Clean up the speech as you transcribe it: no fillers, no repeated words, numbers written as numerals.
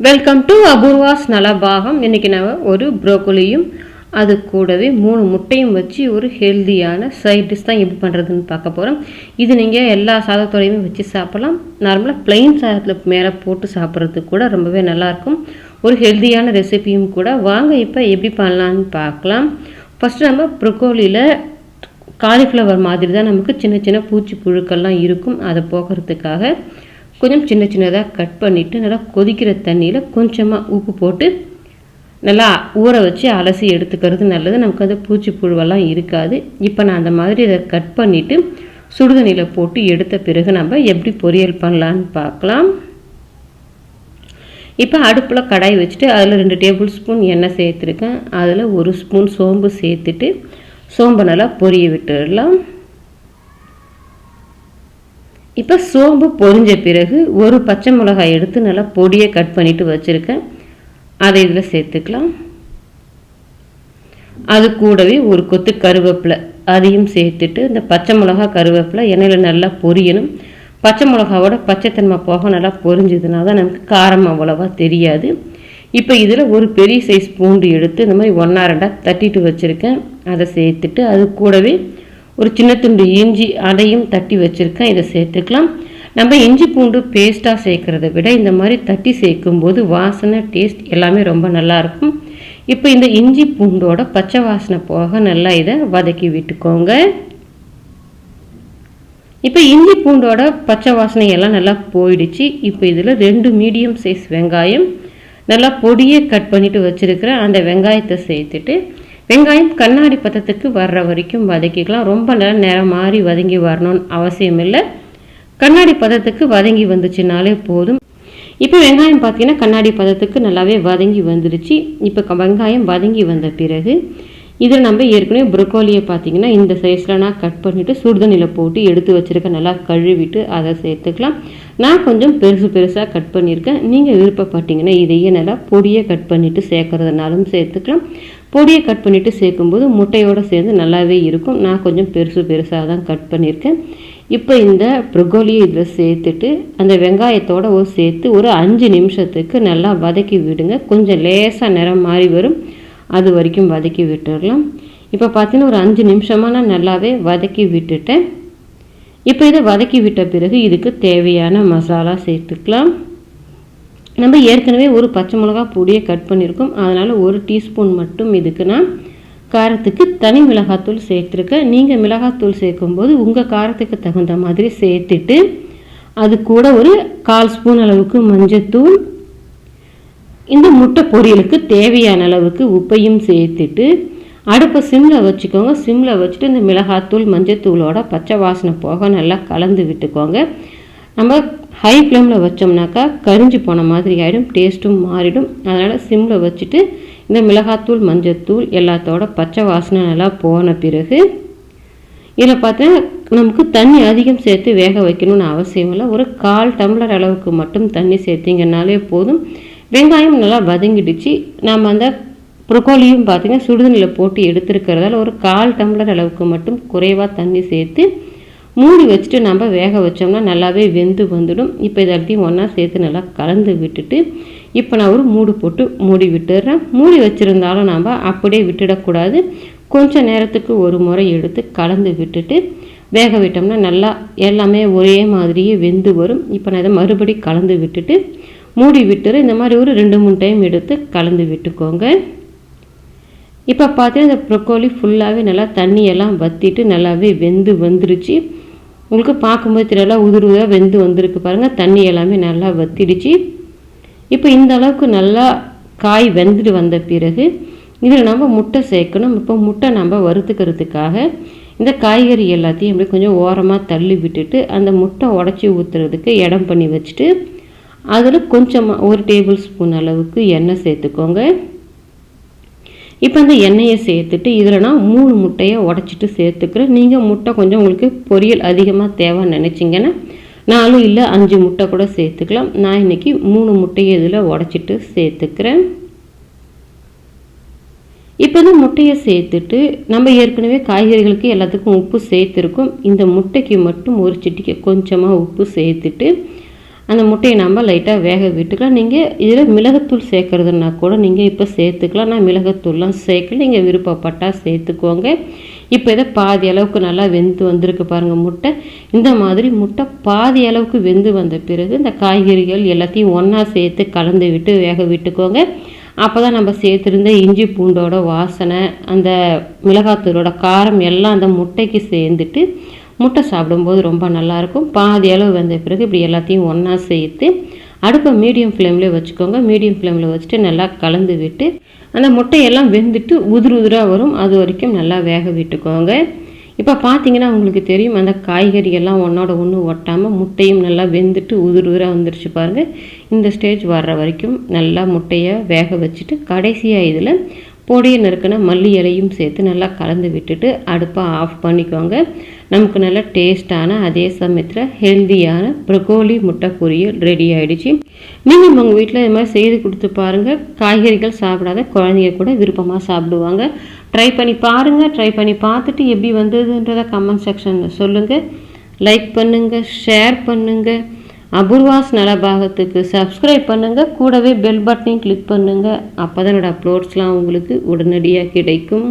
Welcome to Apoorva's Nalabagam. இன்றைக்கி நான் ஒரு ப்ரோக்கோலியும் அது கூடவே 3 முட்டையும் வச்சு ஒரு ஹெல்த்தியான சைட் டிஷ் தான் எப்படி பண்ணுறதுன்னு பார்க்க போகிறோம். இது நீங்கள் எல்லா சாதத்தோடையுமே வச்சு சாப்பிட்லாம். நார்மலாக ப்ளைன் சாதத்தில் மேலே போட்டு சாப்பிட்றதுக்கு கூட ரொம்பவே நல்லாயிருக்கும். ஒரு ஹெல்த்தியான ரெசிபியும் கூட. வாங்க இப்போ எப்படி பண்ணலான்னு பார்க்கலாம். ஃபஸ்ட்டு நம்ம ப்ரோக்கோலியில் காலிஃப்ளவர் மாதிரி தான் நமக்கு சின்ன சின்ன பூச்சி புழுக்கள்லாம் இருக்கும். அதை போக்குறதுக்காக கொஞ்சம் சின்ன சின்னதாக கட் பண்ணிவிட்டு நல்லா கொதிக்கிற தண்ணியில் கொஞ்சமாக உப்பு போட்டு நல்லா ஊற வச்சு அலசி எடுத்துக்கிறது நல்லது. நமக்கு அந்த பூச்சி புழுவெல்லாம் இருக்காது. இப்போ நான் அந்த மாதிரி இதை கட் பண்ணிவிட்டு சுடுதண்ணியில் போட்டு எடுத்த பிறகு நம்ம எப்படி பொரியல் பண்ணலான்னு பார்க்கலாம். இப்போ அடுப்பில் கடாய் வச்சுட்டு அதில் 2 டேபிள் ஸ்பூன் எண்ணெய் சேர்த்துருக்கேன். அதில் 1 ஸ்பூன் சோம்பு சேர்த்துட்டு சோம்பை நல்லா பொரிய விட்டுடலாம். இப்போ சோம்பு பொரிஞ்ச பிறகு ஒரு பச்சை மிளகாய் எடுத்து நல்லா பொடியை கட் பண்ணிவிட்டு வச்சுருக்கேன். அதை இதில் சேர்த்துக்கலாம். அது கூடவே ஒரு கொத்து கருவேப்பிலை அதையும் சேர்த்துட்டு இந்த பச்சை மிளகா கருவேப்பிலை எண்ணெயில் நல்லா பொரியணும். பச்சை மிளகாவோட பச்சைத்தன்மை போக நல்லா பொரிஞ்சதுனா தான் நமக்கு காரம் அவ்வளோவா தெரியாது. இப்போ இதில் ஒரு பெரிய சைஸ் பூண்டு எடுத்து இந்த மாதிரி 1/2 தட்டிட்டு வச்சுருக்கேன். அதை சேர்த்துட்டு அது கூடவே ஒரு சின்ன துண்டு இஞ்சி அதையும் தட்டி வச்சுருக்கேன். இதை சேர்த்துக்கலாம். நம்ம இஞ்சி பூண்டு பேஸ்ட்டாக சேர்க்குறத விட இந்த மாதிரி தட்டி சேர்க்கும்போது வாசனை டேஸ்ட் எல்லாமே ரொம்ப நல்லாயிருக்கும். இப்போ இந்த இஞ்சி பூண்டோட பச்சை வாசனை போக நல்லா இதை வதக்கி விட்டுக்கோங்க. இப்போ இஞ்சி பூண்டோட பச்சை வாசனை எல்லாம் நல்லா போயிடுச்சு. இப்போ இதில் 2 மீடியம் சைஸ் வெங்காயம் நல்லா பொடியை கட் பண்ணிவிட்டு வச்சுருக்கிறேன். அந்த வெங்காயத்தை சேர்த்துட்டு வெங்காயம் கண்ணாடி பதத்துக்கு வர்ற வரைக்கும் வதக்கிக்கலாம். ரொம்ப நேரம் மாறி வதங்கி வரணும்னு அவசியம் இல்லை. கண்ணாடி பதத்துக்கு வதங்கி வந்துச்சுனாலே போதும். இப்போ வெங்காயம் பார்த்தீங்கன்னா கண்ணாடி பதத்துக்கு நல்லாவே வதங்கி வந்துடுச்சு. இப்போ வெங்காயம் வதங்கி வந்த பிறகு இதில் நம்ம ஏற்கனவே ப்ரோக்கோலியை பார்த்தீங்கன்னா இந்த சைஸில் நான் கட் பண்ணிவிட்டு சுடுதண்ணியில் போட்டு எடுத்து வச்சுருக்கேன். நல்லா கழுவிட்டு அதை சேர்த்துக்கலாம். நான் கொஞ்சம் பெருசாக கட் பண்ணியிருக்கேன். நீங்கள் விருப்பப்பட்டீங்கன்னா இதையே நல்லா பொடியை கட் பண்ணிவிட்டு சேர்க்குறதுனாலும் சேர்த்துக்கலாம். பொடியை கட் பண்ணிவிட்டு சேர்க்கும்போது முட்டையோடு சேர்ந்து நல்லாவே இருக்கும். நான் கொஞ்சம் பெருசாக தான் கட் பண்ணியிருக்கேன். இப்போ இந்த ப்ரோக்கோலியை இதில் சேர்த்துட்டு அந்த வெங்காயத்தோடு சேர்த்து ஒரு 5 நிமிஷத்துக்கு நல்லா வதக்கி விடுங்க. கொஞ்சம் லேசாக நிறம் மாறி வரும், அது வரைக்கும் வதக்கி விட்டுடலாம். இப்போ பார்த்தீங்கன்னா ஒரு 5 நிமிஷமாக நான் நல்லாவே வதக்கி விட்டுட்டேன். இப்போ இதை வதக்கி விட்ட பிறகு இதுக்கு தேவையான மசாலா சேர்த்துக்கலாம். நம்ம ஏற்கனவே ஒரு பச்சை மிளகா பொடியை கட் பண்ணியிருக்கோம். அதனால் 1 டீஸ்பூன் மட்டும் இதுக்கு நான் காரத்துக்கு தனி மிளகாத்தூள் சேர்த்துருக்கேன். நீங்கள் மிளகாத்தூள் சேர்க்கும்போது உங்கள் காரத்துக்கு தகுந்த மாதிரி சேர்த்துட்டு அது கூட ஒரு 1/4 ஸ்பூன் அளவுக்கு மஞ்சத்தூள், இந்த முட்டை பொரியலுக்கு தேவையான அளவுக்கு உப்பையும் சேர்த்துட்டு அடுப்பை சிம்மில் வச்சுக்கோங்க. சிம்மில் வச்சுட்டு இந்த மிளகாத்தூள் மஞ்சத்தூளோட பச்சை வாசனை போக நல்லா கலந்து விட்டுக்கோங்க. நம்ம ஹை ஃப்ளேமில் வச்சோம்னாக்கா கரிஞ்சு போன மாதிரி ஆகிடும், டேஸ்ட்டும் மாறிடும். அதனால் சிம்மில் வச்சுட்டு இந்த மிளகாத்தூள் மஞ்சத்தூள் எல்லாத்தோட பச்சை வாசனை நல்லா போன பிறகு இதில் பார்த்தா நமக்கு தண்ணி அதிகம் சேர்த்து வேக வைக்கணும்னு அவசியம் இல்லை. ஒரு 1/4 டம்ளர் அளவுக்கு மட்டும் தண்ணி சேர்த்திங்கனாலே போதும். வெங்காயம் நல்லா வதங்கிடுச்சு. நம்ம அந்த ப்ரோக்கோலியும் பார்த்திங்கன்னா சுடுதண்ணியில் போட்டு எடுத்துருக்கிறதால ஒரு 1/4 டம்ளர் அளவுக்கு மட்டும் குறைவாக தண்ணி சேர்த்து மூடி வச்சுட்டு நம்ம வேக வச்சோம்னா நல்லாவே வெந்து வந்துடும். இப்போ இதெல்லாத்தையும் ஒன்றா சேர்த்து நல்லா கலந்து விட்டுட்டு இப்போ நான் ஒரு மூடி போட்டு மூடி விட்டுடுறேன். மூடி வச்சுருந்தாலும் நம்ம அப்படியே விட்டுடக்கூடாது. கொஞ்சம் நேரத்துக்கு ஒரு முறை எடுத்து கலந்து விட்டுட்டு வேக விட்டோம்னா நல்லா எல்லாமே ஒரே மாதிரியே வெந்து வரும். இப்போ நான் இதை மறுபடி கலந்து விட்டுட்டு மூடி விட்டுரு. இந்த மாதிரி ஒரு 2-3 டைம் எடுத்து கலந்து விட்டுக்கோங்க. இப்போ பார்த்தீங்கன்னா இந்த ப்ரோக்கோலி ஃபுல்லாகவே நல்லா தண்ணியெல்லாம் வற்றிட்டு நல்லாவே வெந்து வந்துருச்சு. உங்களுக்கு பார்க்கும்போது தெரியல உதிர்வாக வெந்து வந்திருக்கு பாருங்கள். தண்ணி எல்லாமே நல்லா வற்றிடுச்சு. இப்போ இந்த அளவுக்கு நல்லா காய் வெந்துட்டு வந்த பிறகு இதில் நம்ம முட்டை சேர்க்கணும். இப்போ முட்டை நம்ம வறுத்துக்கிறதுக்காக இந்த காய்கறி எல்லாத்தையும் இப்படி கொஞ்சம் ஓரமாக தள்ளி விட்டுட்டு அந்த முட்டை உடச்சி ஊற்றுறதுக்கு இடம் பண்ணி வச்சுட்டு அதில் கொஞ்சமாக 1 டேபிள் ஸ்பூன் அளவுக்கு எண்ணெய் சேர்த்துக்கோங்க. இப்போ அந்த எண்ணெயை சேர்த்துட்டு இதில் நான் 3 முட்டையை உடச்சிட்டு சேர்த்துக்கிறேன். நீங்கள் முட்டை கொஞ்சம் உங்களுக்கு பொரியல் அதிகமாக தேவைன்னு நினச்சிங்கன்னா 4 இல்லை 5 முட்டை கூட சேர்த்துக்கலாம். நான் இன்றைக்கி 3 முட்டையை இதில் உடச்சிட்டு சேர்த்துக்கிறேன். இப்போ இந்த முட்டையை சேர்த்துட்டு நம்ம ஏற்கனவே காய்கறிகளுக்கு எல்லாத்துக்கும் உப்பு சேர்த்துருக்கோம். இந்த முட்டைக்கு மட்டும் ஒரு சிட்டிக்கு கொஞ்சமாக உப்பு சேர்த்துட்டு அந்த முட்டையை நம்ம லைட்டாக வேக விட்டுக்கலாம். நீங்கள் இதில் மிளகுத்தூள் சேர்க்குறதுனா கூட நீங்கள் இப்போ சேர்த்துக்கலாம். நான் மிளகுத்தூள்லாம் சேர்க்கல, நீங்கள் விருப்பப்பட்டால் சேர்த்துக்கோங்க. இப்போ இதை பாதி அளவுக்கு நல்லா வெந்து வந்திருக்கு பாருங்கள் முட்டை. இந்த மாதிரி முட்டை பாதி அளவுக்கு வெந்து வந்த பிறகு இந்த காய்கறிகள் எல்லாத்தையும் ஒன்றா சேர்த்து கலந்து விட்டு வேக விட்டுக்கோங்க. அப்போ தான் நம்ம சேர்த்துருந்த இஞ்சி பூண்டோட வாசனை, அந்த மிளகாத்தூளோட காரம் எல்லாம் அந்த முட்டைக்கு சேர்ந்துட்டு முட்டை சாப்பிடும்போது ரொம்ப நல்லாயிருக்கும். பாதி அளவு வந்த பிறகு இப்படி எல்லாத்தையும் ஒன்றா சேர்த்து அடுப்பை மீடியம் ஃப்ளேம்லேயே வச்சுக்கோங்க. மீடியம் ஃப்ளேமில் வச்சுட்டு நல்லா கலந்து விட்டு அந்த முட்டையெல்லாம் வெந்துட்டு உதிராக வரும், அது வரைக்கும் நல்லா வேக விட்டுக்கோங்க. இப்போ பார்த்தீங்கன்னா உங்களுக்கு தெரியும், அந்த காய்கறியெல்லாம் ஒன்றோட ஒன்று ஒட்டாமல் முட்டையும் நல்லா வெந்துட்டு உதிராக வந்துருச்சு பாருங்கள். இந்த ஸ்டேஜ் வர்ற வரைக்கும் நல்லா முட்டையை வேக வச்சுட்டு கடைசியாக இதில் பொடியை நறுக்கின மல்லி இலையும் சேர்த்து நல்லா கலந்து விட்டுட்டு அடுப்பை ஆஃப் பண்ணிக்கோங்க. நமக்கு நல்ல டேஸ்டான அதே சமயத்தில் ஹெல்த்தியான ப்ரொக்கோலி முட்டை பொரியல் ரெடி ஆகிடுச்சு. நீங்கள் உங்கள் வீட்டில் இது மாதிரி செய்து கொடுத்து பாருங்கள். காய்கறிகள் சாப்பிடாத குழந்தைங்க கூட விருப்பமாக சாப்பிடுவாங்க. ட்ரை பண்ணி பாருங்கள். ட்ரை பண்ணி பார்த்துட்டு எப்படி வந்ததுன்றதை கமெண்ட் செக்ஷனில் சொல்லுங்கள். லைக் பண்ணுங்கள், ஷேர் பண்ணுங்கள். அபூர்வாஸ் நலபாகத்துக்கு சப்ஸ்கிரைப் பண்ணுங்கள். கூடவே பெல் பட்டனையும் கிளிக் பண்ணுங்கள். அப்போ தான் என்னோடய அப்லோட்ஸ்லாம் உங்களுக்கு உடனடியாக கிடைக்கும்.